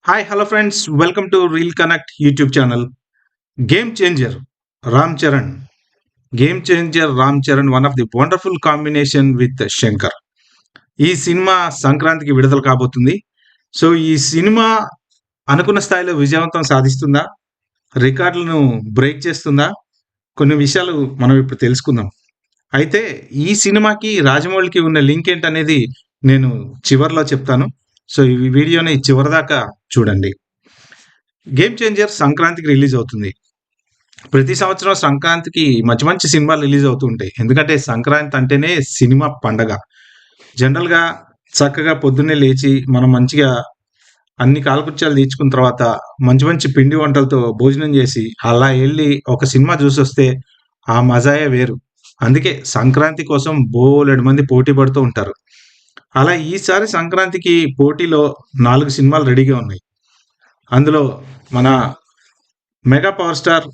Hi, hello friends. Welcome to Real Connect YouTube channel. Game Changer, Ram Charan. Game Changer, Ram Charan, one of the wonderful combination with Shankar. ఈ cinema సంక్రాంతికి విడుదల కాబోతుంది. So, ఈ cinema అనుకున్న స్థాయిలో విజయవంతం సాధిస్తుందా? రికార్డులను బ్రేక్ చేస్తుందా? కొన్ని విషయాలు మనం ఇప్పుడు తెలుసుకుందాం. అయితే ఈ సినిమాకి, రాజమౌళికి ఉన్న లింక్ ఏంటనేది నేను చివర్లో చెప్తాను. సో, ఈ వీడియోని చివరిదాకా చూడండి. 'గేమ్ చేంజర్' సంక్రాంతికి రిలీజ్ అవుతుంది. ప్రతి సంవత్సరం సంక్రాంతికి మంచి మంచి సినిమాలు రిలీజ్ అవుతూ ఉంటాయి. ఎందుకంటే సంక్రాంతి అంటేనే సినిమా పండగ. జనరల్‌గా చక్కగా పొద్దున్నే లేచి మనం మంచిగా అన్ని కాలకృత్యాలు తీర్చుకున్న తర్వాత మంచి మంచి పిండి వంటలతో భోజనం చేసి అలా ఎళ్లి ఒక సినిమా చూసొస్తే ఆ మజాయే వేరు. అందుకే సంక్రాంతి కోసం బోలెడు మంది పోటీ పడుతూ ఉంటారు. అలా ఈసారి సంక్రాంతికి పోటీలో 4 సినిమాలు రెడీగా ఉన్నాయి. అందులో మన mega power star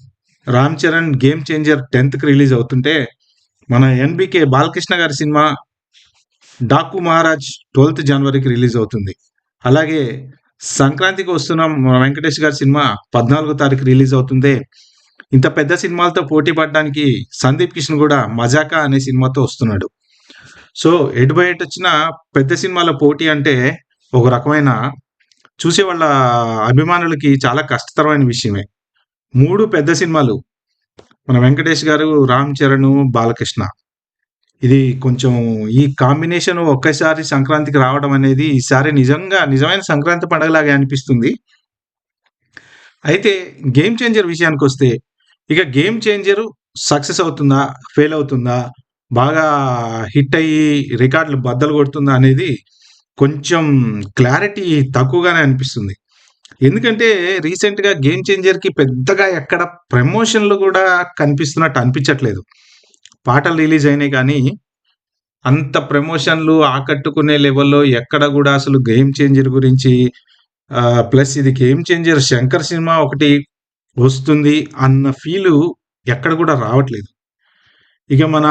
'Ram Charan' 'Game Changer' 10థ్‌కి రిలీజ్ అవుతుంటే, మన 'ఎన్‌బీకే' బాలకృష్ణ గారి సినిమా 'డాకు మహారాజ్' 12థ్ జనవరికి రిలీజ్ అవుతుంది. అలాగే సంక్రాంతికి వస్తున్న మన 'వెంకటేష్' గారి సినిమా 14వ తారీఖు రిలీజ్ అవుతుంది. ఇంత పెద్ద సినిమాలతో పోటీ పడడానికి 'సందీప్ కిషన్' గూడా 'మజాకా' అనే సినిమాతో వస్తున్నాడు. సో, ఎటు బై ఎటొచ్చినా పెద్ద సినిమాల పోటీ అంటే ఒక రకమైన చూసేవాళ్ళ అభిమానులకి చాలా కష్టతరమైన విషయమే. 3 పెద్ద సినిమాలు. మన 'వెంకటేష్' గారు, 'రామ్ చరణ్', 'బాలకృష్ణ'. ఇది కొంచెం ఈ కాంబినేషన్ ఒకేసారి సంక్రాంతికి రావడం అనేది ఈసారి నిజంగా నిజమైన సంక్రాంతి పండగలాగే అనిపిస్తుంది. అయితే 'గేమ్ చేంజర్' విషయానికొస్తే, ఇక 'గేమ్ చేంజర్' సక్సెస్ అవుతుందా? ఫెయిల్ అవుతుందా? బాగా హిట్ అయ్యి రికార్డులు బద్దలు కొడుతుందా? అనేది కొంచెం క్లారిటీ తక్కువగానే అనిపిస్తుంది. ఎందుకంటే రీసెంట్‌గా 'గేమ్ చేంజర్‌కి' పెద్దగా ఎక్కడ ప్రమోషన్‌లు గూడా కనిపిస్తున్నట్టు అనిపించట్లేదు. పాటలు రిలీజ్ అయినాయి కానీ, అంత ప్రమోషన్‌లు ఆకట్టుకునే లెవెల్‌లో ఎక్కడ గూడా అసలు 'గేమ్ చేంజర్' గురించి ప్లస్ ఇది 'గేమ్ చేంజర్' 'శంకర్' సినిమా ఒకటి వస్తుంది అన్న ఫీలు ఎక్కడ గూడా రావట్లేదు. ఇక మన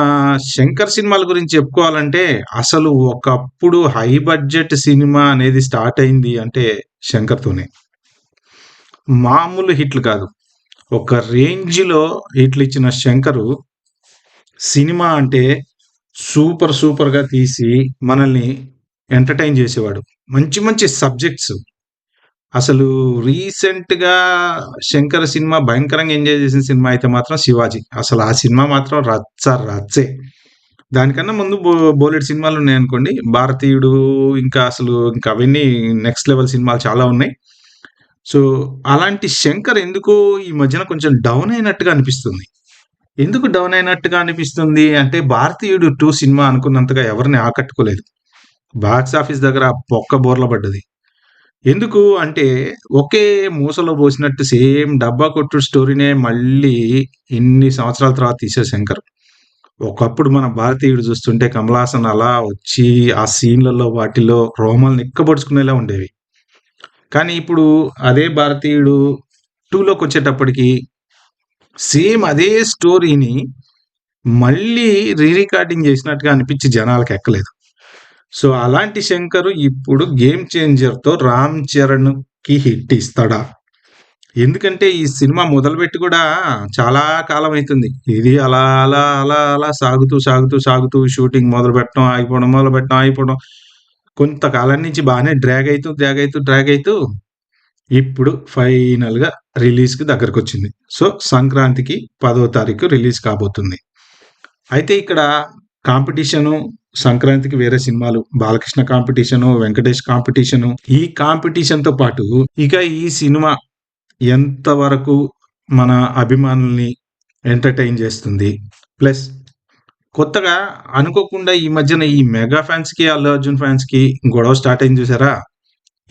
'శంకర్' సినిమాల గురించి చెప్పుకోవాలంటే, అసలు ఒకప్పుడు హై బడ్జెట్ సినిమా అనేది స్టార్ట్ అయింది అంటే 'శంకర్‌తోనే.' మామూలు హిట్‌లు కాదు. ఒక రేంజ్‌లో హిట్లిచ్చిన 'శంకరు' సినిమా అంటే సూపర్‌గా తీసి మనల్ని ఎంటర్‌టైన్ జేసేవాడు. మంచి మంచి సబ్జెక్ట్స్. అసలు రీసెంట్‌గా 'శంకర్' సినిమా భయంకరంగా ఎంజాయ్ చేసిన సినిమా అయితే మాత్రం 'శివాజీ.' అసలు ఆ సినిమా మాత్రం రచ్చే. దానికన్నా ముందు బోలెడు సినిమాలున్నాయనుకోండి. 'భారతీయుడు' ఇంకా అసలు ఇంకా అవన్నీ నెక్స్ట్ లెవెల్ సినిమాలు చాలా ఉన్నాయి. సో, అలాంటి 'శంకర్' ఎందుకో ఈ మధ్యన కొంచెం డౌన్ అయినట్టుగా అనిపిస్తుంది. ఎందుకు డౌన్ అయినట్టుగా అనిపిస్తుంది అంటే 'భారతీయుడు 2' సినిమా అనుకున్నంతగా ఎవరిని ఆకట్టుకోలేదు. బాక్స్ ఆఫీస్ దగ్గర బొక్క బోర్ల పడ్డది. ఎందుకు అంటే ఒకే మూసలో పోసినట్టు సేమ్ డబ్బా కొట్టుడు స్టోరీనే మళ్ళీ ఇన్ని సంవత్సరాల తర్వాత తీశారు 'శంకర్.' ఒకప్పుడు మన 'భారతీయుడు' చూస్తుంటే కమల్ హాసన్ అలా వచ్చి ఆ సీన్‌లలో వాటిలో రోమాలు నిక్కబొడుచుకునేలా ఉండేవి. కానీ ఇప్పుడు అదే 'భారతీయుడు 2' సేమ్ అదే స్టోరీని మళ్ళీ రికార్డింగ్ చేసినట్టుగా అనిపించి జనాలకెక్కలేదు. సో, అలాంటి 'శంకర్' ఇప్పుడు 'గేమ్ చేంజర్‌తో' 'రామ్ చరణ్‌కి' హిట్ ఇస్తాడా? ఎందుకంటే ఈ సినిమా మొదలుపెట్టి కూడా చాలా కాలం అయితుంది. ఇది అలా సాగుతూ షూటింగ్ మొదలుపెట్టడం, ఆగిపోవడం, మొదలుపెట్టడం, ఆగిపోవడం. కొంతకాలం నుంచి బానే డ్రాగ్ అయితూ ఇప్పుడు ఫైనల్‌గా రిలీజ్‌కి దగ్గరకొచ్చింది. సో, సంక్రాంతికి 10వ తారీఖు రిలీజ్ కాబోతుంది. అయితే ఇక్కడ కాంపిటీషను సంక్రాంతికి వేరే సినిమాలు. 'Balakrishna' competition, 'Venkatesh' competition. ఈ కాంపిటీషన్‌తో పాటు ఇక ఈ సినిమా ఎంతవరకు మన అభిమానుల్ని ఎంటర్‌టైన్ చేస్తుంది. ప్లస్ కొత్తగా అనుకోకుండా ఈ మధ్యన ఈ మెగా ఫ్యాన్స్‌కి, అల్లు అర్జున్ ఫ్యాన్స్‌కి గొడవ స్టార్ట్ అయింది చూసారా?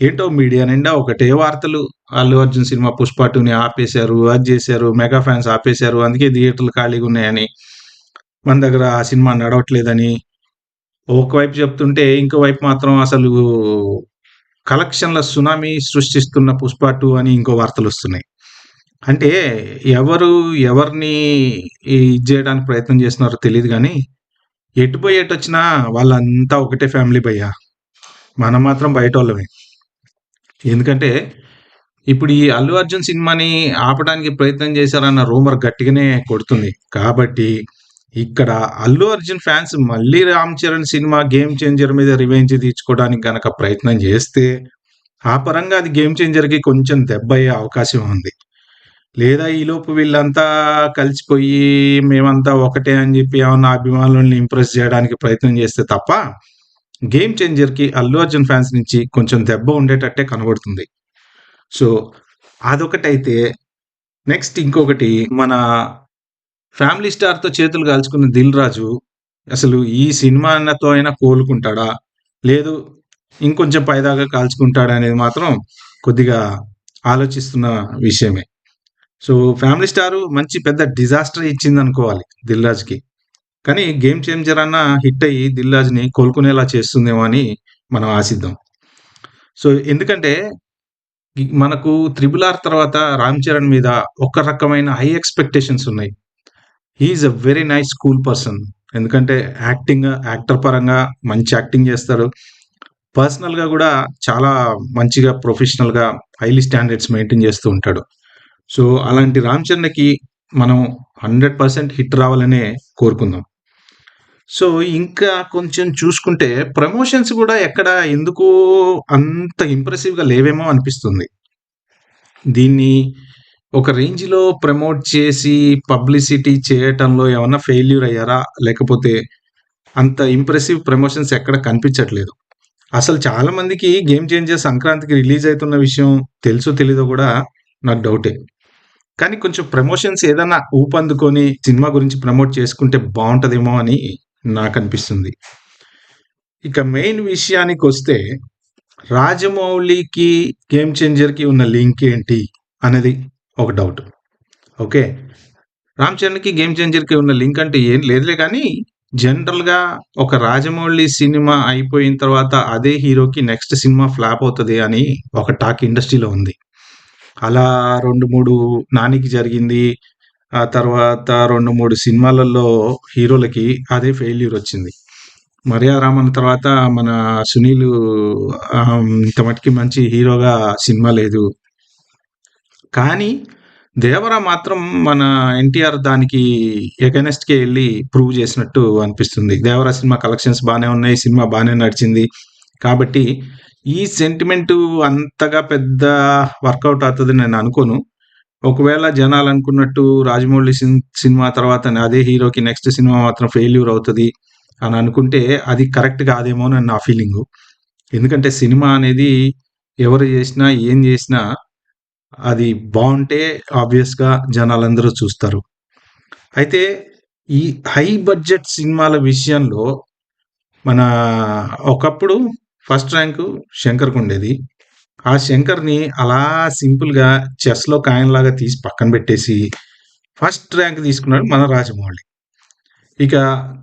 ఏంటో మీడియా నిండా ఒకటే వార్తలు. 'అల్లు అర్జున్' సినిమా 'పుష్ప 2'ని ఆపేశారు, అది చేశారు, మెగా ఫ్యాన్స్ ఆపేశారు. అందుకే థియేటర్‌లు ఖాళీగున్నాయని, మన దగ్గర ఆ సినిమా నడవట్లేదని ఒకవైపు చెప్తుంటే, ఇంకో వైపు మాత్రం అసలు కలెక్షన్‌ల సునామీ సృష్టిస్తున్న 'పుష్ప 2' అని ఇంకో వార్తలొస్తున్నాయి. అంటే ఎవరు ఎవరిని ఇది జేయడానికి ప్రయత్నం చేస్తున్నారో తెలీదు గానీ, ఎటు పోయి ఎటొచ్చినా వాళ్ళంతా ఒకటే ఫ్యామిలీ భయ్యా. మనం మాత్రం బయటోళ్ళమే. ఎందుకంటే ఇప్పుడు ఈ 'అల్లు అర్జున్' సినిమాని ఆపడానికి ప్రయత్నం చేశారన్న రూమర్ గట్టిగానే కొడుతుంది. కాబట్టి ఇక్కడ 'అల్లు అర్జున్' ఫ్యాన్స్ మళ్ళీ 'Ram Charan' cinema 'game changer' మీద రివెంజ్ తీర్చుకోవడానికి గనక ప్రయత్నం చేస్తే, ఆ పరంగా అది 'గేమ్ చేంజర్‌కి' కొంచెం దెబ్బయ్యే అవకాశం ఉంది. లేదా ఈలోపు వీళ్ళంతా కలిసిపోయి మేమంతా ఒకటే అని జెప్పి ఏమన్నా అభిమానుల్ని ఇంప్రెస్ జేయడానికి ప్రయత్నం జేస్తే తప్ప, 'గేమ్ చేంజర్‌కి' 'అల్లు అర్జున్' ఫ్యాన్స్ నుంచి కొంచెం దెబ్బ ఉండేటట్టే కనబడుతుంది. సో, అదొకటైతే నెక్స్ట్ ఇంకొకటి మన 'ఫ్యామిలీ స్టార్‌తో చేతులు కాల్చుకున్న 'దిల్ రాజు' అసలు ఈ సినిమాతో అయినా కోలుకుంటాడా? లేదు ఇంకొంచెం పైదాకా కాల్చుకుంటాడా అనేది మాత్రం కొద్దిగా ఆలోచిస్తున్న విషయమే. సో, 'ఫ్యామిలీ స్టార్' మంచి పెద్ద డిజాస్టర్ ఇచ్చిందనుకోవాలి 'దిల్ రాజుకి.' కానీ 'గేమ్ చేంజర్' అన్న హిట్ అయ్యి 'దిల్ రాజుని' కోలుకునేలా చేస్తుందేమో అని మనం ఆశిద్దాం. సో, ఎందుకంటే మనకు 'త్రిబుల్ ఆర్' తర్వాత 'రామ్ చరణ్' మీద ఒక రకమైన హై ఎక్స్‌పెక్టేషన్స్ ఉన్నాయి. He is a very nice cool person. ఎందుకంటే యాక్టర్ పరంగా మంచి యాక్టింగ్ చేస్తాడు. పర్సనల్‌గా గూడా చాలా మంచిగా ప్రొఫెషనల్‌గా హైలీ స్టాండర్డ్స్ మెయింటైన్ చేస్తూ ఉంటాడు. సో, అలాంటి 'రామ్ చరణ్‌కి' మనం 100% హిట్ రావాలనే కోరుకుందాం. సో, ఇంకా కొంచెం చూసుకుంటే ప్రమోషన్స్ గూడా ఎక్కడ ఎందుకో అంత ఇంప్రెసివ్‌గా లేవేమో అనిపిస్తుంది. దీన్ని ఒక రేంజ్‌లో ప్రమోట్ చేసి పబ్లిసిటీ చేయటంలో ఏమన్నా ఫెయిల్యూర్ అయ్యారా? లేకపోతే అంత ఇంప్రెసివ్ ప్రమోషన్స్ ఎక్కడ కనిపించట్లేదు. అసలు చాలా మందికి 'గేమ్ చేంజర్' సంక్రాంతికి రిలీజ్ అయితున్న విషయం తెలుసో తెలీదో గూడా నాకు డౌటే. కానీ కొంచెం ప్రమోషన్స్ ఏదన్నా ఊపందుకొని సినిమా గురించి ప్రమోట్ చేసుకుంటే బావుంటదేమో అని నాకనిపిస్తుంది. ఇక మెయిన్ విషయానికొస్తే 'రాజమౌళికి', 'గేమ్ చేంజర్‌కి' ఉన్న లింక్ ఏంటి అనేది ఒక డౌట్. ఓకే. 'రామ్ చరణ్‌కి', 'గేమ్ చేంజర్‌కి' ఉన్న లింక్ అంటే ఏం లేదులే గానీ, జనరల్‌గా ఒక 'రాజమౌళి' సినిమా అయిపోయిన తర్వాత అదే హీరోకి నెక్స్ట్ సినిమా ఫ్లాప్ అవుతది అని ఒక టాక్ ఇండస్ట్రీలో ఉంది. అలా 2, 3 నానికి జరిగింది. ఆ తర్వాత 2, 3 సినిమాలలో హీరోలకి అదే ఫెయిల్యూర్ వచ్చింది. 'మర్యాద రామన్' తర్వాత మన 'సునీల్' ఇంత మటికి మంచి హీరోగా సినిమా లేదు. కానీ 'దేవర' మాత్రం మన 'ఎన్టీఆర్' దానికి ఎగైనెస్ట్‌కే ఎళ్లి ప్రూవ్ చేసినట్టు అనిపిస్తుంది. 'దేవర' సినిమా కలెక్షన్స్ బానే ఉన్నాయి. సినిమా బానే నడిచింది. కాబట్టి ఈ సెంటిమెంటు అంతగా పెద్ద వర్కౌట్ అవుతదని నేను అనుకోను. ఒకవేళ జనాలనుకున్నట్టు 'రాజమౌళి' సినిమా తర్వాత అదే హీరోకి నెక్స్ట్ సినిమా మాత్రం ఫెయిల్యూర్ అవుతది అని అనుకుంటే అది కరెక్ట్ కాదేమోనని నా ఫీలింగు. ఎందుకంటే సినిమా అనేది ఎవరు జేసినా, ఏం జేసినా అది బావుంటే ఆబ్వియస్‌గా జనాలందరూ చూస్తారు. అయితే ఈ హై బడ్జెట్ సినిమాల విషయంలో మన ఒకప్పుడు ఫస్ట్ ర్యాంకు 'శంకర్‌కుండేది.' ఆ 'శంకర్‌ని' అలా సింపుల్‌గా చెస్‌లో కాయిన్‌లాగా తీసి పక్కన బెట్టేసి ఫస్ట్ ర్యాంక్ తీసుకున్నాడు మన 'రాజమౌళి.' ఇక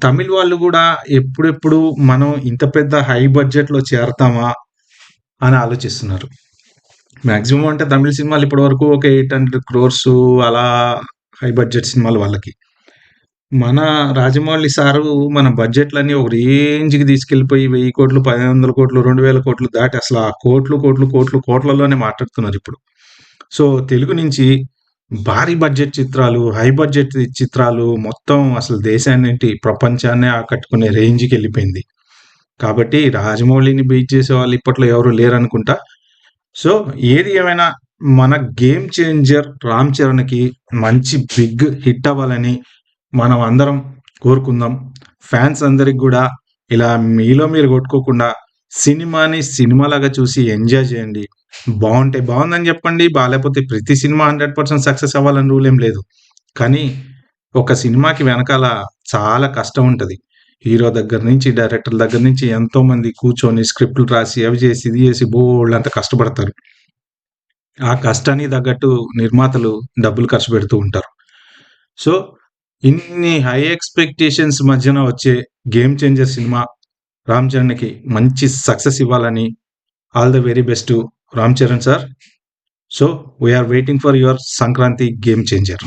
తమిళ్ వాళ్ళు గూడా ఎప్పుడెప్పుడు మనం ఇంత పెద్ద హై బడ్జెట్‌లో చేరతామా అని ఆలోచిస్తున్నారు. మాక్సిమం అంటే తమిళ్ సినిమాలు ఇప్పటి వరకు ఒక 800 క్రోర్స్ అలా హై బడ్జెట్ సినిమాలు వాళ్ళకి. మన రాజమౌళి సారు మన బడ్జెట్‌లన్నీ ఒక రేంజ్‌కి తీసుకెళ్ళిపోయి 1000,00,00,000, 1500,00,00,000, 2000,00,00,000 దాటి అసల ఆ కోట్లలోనే మాట్లాడుతున్నారిప్పుడు. సో, తెలుగు నుంచి భారీ బడ్జెట్ చిత్రాలు, హై బడ్జెట్ చిత్రాలు మొత్తం అసలు దేశాన్నేంటి ప్రపంచాన్నే ఆకట్టుకునే రేంజ్‌కెళ్ళిపోయింది. కాబట్టి రాజమౌళిని బీట్ చేసేవాళ్ళు ఇప్పట్లో ఎవరు లేరనుకుంటా. సో, ఏది ఏమైనా మన 'గేమ్ చేంజర్' 'రామ్ చరణ్‌కి' మంచి బిగ్ హిట్ అవ్వాలని మనం అందరం కోరుకుందాం. ఫ్యాన్స్ అందరికి గూడా ఇలా మీలో మీరు కొట్టుకోకుండా సినిమాని సినిమాలాగా చూసి ఎంజాయ్ చేయండి. బావుంటే బావుందని జెప్పండి. బాలేపోతే ప్రతి సినిమా 100% సక్సెస్ అవ్వాలని రూల్ ఏం లేదు. కానీ ఒక సినిమాకి వెనకాల చాలా కష్టం ఉంటది. హీరో దగ్గర నుంచి, డైరెక్టర్ దగ్గర నుంచి ఎంతోమంది కూర్చొని స్క్రిప్ట్‌లు రాసి, అవి జేసి, ఇది జేసి బోలెడంత కష్టపడతారు. ఆ కష్టానికి తగ్గట్టు నిర్మాతలు డబ్బులు ఖర్చు పెడుతూ ఉంటారు. సో, ఇన్ని హై ఎక్స్‌పెక్టేషన్స్ మధ్యన వచ్చే 'గేమ్ చేంజర్' సినిమా 'రామ్ చరణ్‌కి' మంచి సక్సెస్ ఇవ్వాలని all the very best to Ram Charan sir. So, we are waiting for your Sankranti 'game changer.'